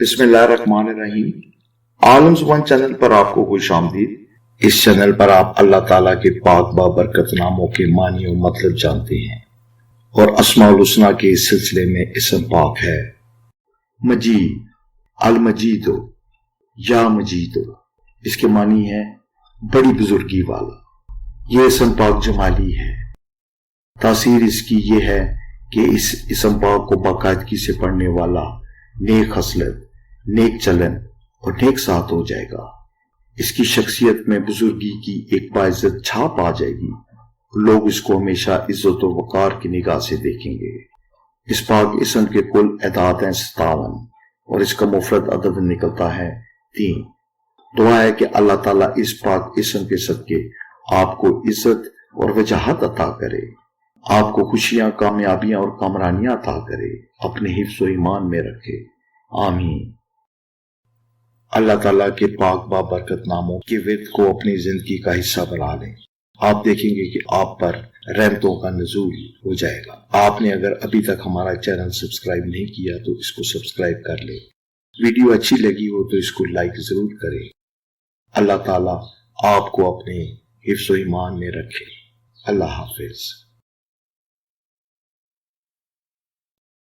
بسم اللہ الرحمن الرحیم۔ عالم زبان چینل پر آپ کو خوش آمدید۔ اس چینل پر آپ اللہ تعالیٰ کے پاک بابرکت ناموں کے معنی و مطلب جانتے ہیں، اور اسماء الحسنی کے اس سلسلے میں اسم پاک ہے مجید، المجید، یا مجید۔ اس کے معنی ہے بڑی بزرگی والا۔ یہ اسم پاک جمالی ہے۔ تاثیر اس کی یہ ہے کہ اس اسم پاک کو باقاعدگی سے پڑھنے والا نیک خصلت، نیک چلن اور نیک ساتھ ہو جائے گا۔ اس کی شخصیت میں بزرگی کی ایک باعزت چھاپ آ جائے گی۔ لوگ اس کو ہمیشہ عزت و وقار کی نگاہ سے دیکھیں گے۔ اس پاک اسم کے کل اعداد ہیں 57 اور اس کا مفرد عدد نکلتا ہے 3۔ دعا ہے کہ اللہ تعالیٰ اس پاک اسم کے صدقے آپ کو عزت اور وجاہت عطا کرے، آپ کو خوشیاں، کامیابیاں اور کامرانیاں عطا کرے، اپنے حفظ و ایمان میں رکھے، آمین۔ اللہ تعالیٰ کے پاک بابرکت ناموں کے ورد کو اپنی زندگی کا حصہ بنا لیں۔ آپ دیکھیں گے کہ آپ پر رحمتوں کا نزول ہو جائے گا۔ آپ نے اگر ابھی تک ہمارا چینل سبسکرائب نہیں کیا تو اس کو سبسکرائب کر لیں۔ ویڈیو اچھی لگی ہو تو اس کو لائک ضرور کریں۔ اللہ تعالیٰ آپ کو اپنے حفظ و ایمان میں رکھے۔ اللہ حافظ۔